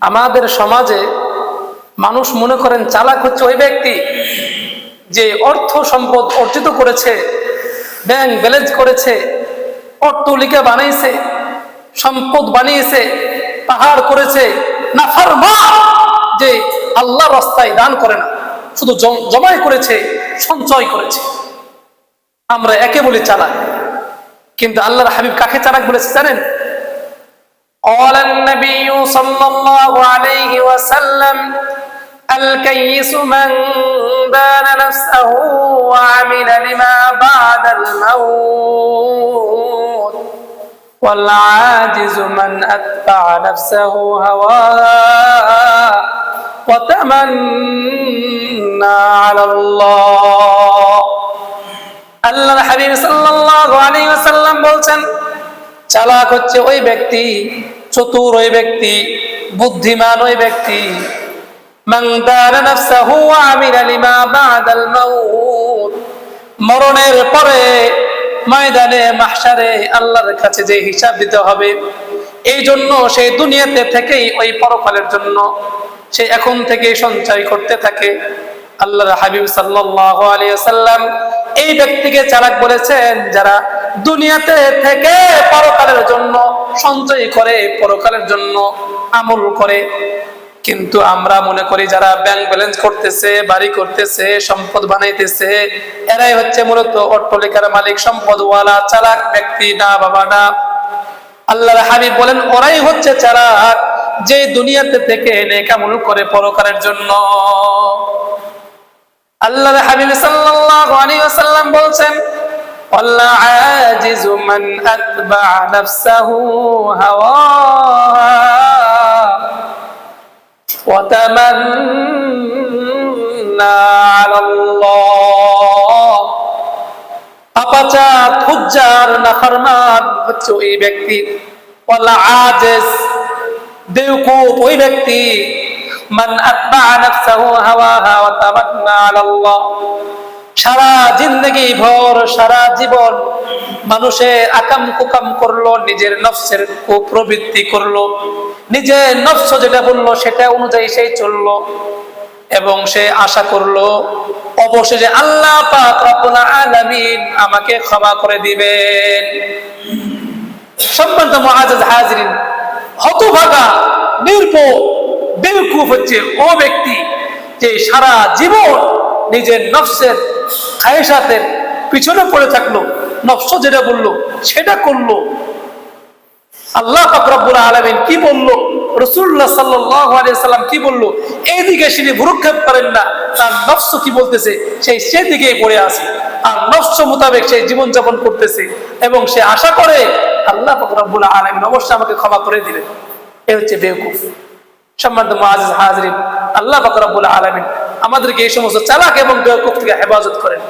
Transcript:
আমাদের সমাজে মানুষ মনে করেন চালাক হচ্ছে ওই ব্যক্তি যে অর্থ সম্পদ অর্জিত করেছে, ব্যাংক ব্যালেন্স করেছে, অট্টালিকা বানাইছে, সম্পদ বানিয়েছে, পাহাড় করেছে, নাফরমান যে আল্লাহ রাস্তায় দান করে না, শুধু জমাই করেছে, সঞ্চয় করেছে। আমরা একে বলি চালাক, কিন্তু আল্লাহর হাবিব কাকে চালাক বলেছে জানেন? قال النبي صلى الله عليه وسلم الكيس من دان نفسه وعمل لما بعد الموت والعاجز من أتبع نفسه هواها وتمنى على الله আল্লাহর হাবিব সাল্লাল্লাহু আলাইহি ওয়াসাল্লাম বলেন, চালাক হচ্ছে ওই ব্যক্তি, চতুর ওই ব্যক্তি, বুদ্ধিমান ওই ব্যক্তি, মান দানা নাফসাহু ওয়া আমিলা লিমা বাদাল মাউত, মরণের পরে ময়দানে মাহশারে আল্লাহর কাছে যে হিসাব দিতে হবে, এই জন্য সেই দুনিয়াতে থেকেই ওই পরকালের জন্য সে এখন থেকে সঞ্চয় করতে থাকে। আল্লাহর হাবিব সাল্লাল্লাহু আলাইহি ওয়াসাল্লাম এই ব্যক্তিকে চালাক বলেছেন যারা দুনিয়াতে থেকে পরকালের জন্য সঞ্চয় করে, পরকালের জন্য আমল করে। কিন্তু আমরা মনে করি যারা ব্যাংক ব্যালেন্স করতেছে, বাড়ি করতেছে, সম্পদ বানাইতেছে, এরাই হচ্ছে মূলত অট্টালিকার মালিক, সম্পদওয়ালা, চালাক ব্যক্তি। না বাবা, না। আল্লাহর হাবিব বলেন ওরাই হচ্ছে চালাক যে দুনিয়াতে থেকে নেক আমল করে পরকালের জন্য। আল্লাহর হাবিব সাল্লাল্লাহু আলাইহি ওয়াসাল্লাম বলেন, ওয়াল্লা আজিজু মান আতবা নাফসাহু হাওয়াহা ওয়া তামান্না আলাল্লাহ। আপাচা ফুজ্জার নাফরমান হচ্ছে ওই ব্যক্তি, ওয়াল্লা আজিজ বেওকুফ ওই ব্যক্তি, মান আতবা নাফসাহু হাওয়াহা ওয়া তামান্না আলাল্লাহ। সারা জিন্দগি ভর, সারা জীবন মানুষের আকাম কুকাম করলো, নিজের নফসের কুপ্রবৃত্তি করলো, নিজের নফস যেটা বললো সেটা অনুযায়ী সেই চললো, এবং সে আশা করলো অবশেষে আল্লাহ পাক রব্বুল আলামিন আমাকে ক্ষমা করে দিবেন। সম্মানিত মুআজ্জাজ হাজিরিন, হতভাগা নির্বোধ বেওকুফ হচ্ছে ও ব্যক্তি যে সারা জীবন নিজের নফসের খায়েশাতের পিছনে পড়ে থাকলো, নফস যেটা বললো সেটা করলো। আল্লাহ পাক রব্বুল আলামিন কি বললো, রাসূলুল্লাহ সাল্লাল্লাহু আলাইহি ওয়াসাল্লাম কি বললো, এইদিকে সে ভ্রুক্ষেপ করেন না, তার নফস কি বলতেছে সেই দিকেই পড়ে আছে, আর নফস মোতাবেক সে জীবন যাপন করতেছে, এবং সে আশা করে আল্লাহ পাক রব্বুল আলামিন অবশ্যই আমাকে ক্ষমা করে দিবেন। এ হচ্ছে বেওকুফ। সম্মানিত মুআজ্জাজ হাজিরিন, আল্লাহ পাক রব্বুল আলামিন আমাদেরকে এই সমস্ত চালাক এবং বেওকুফ থেকে হেফাজত করেন।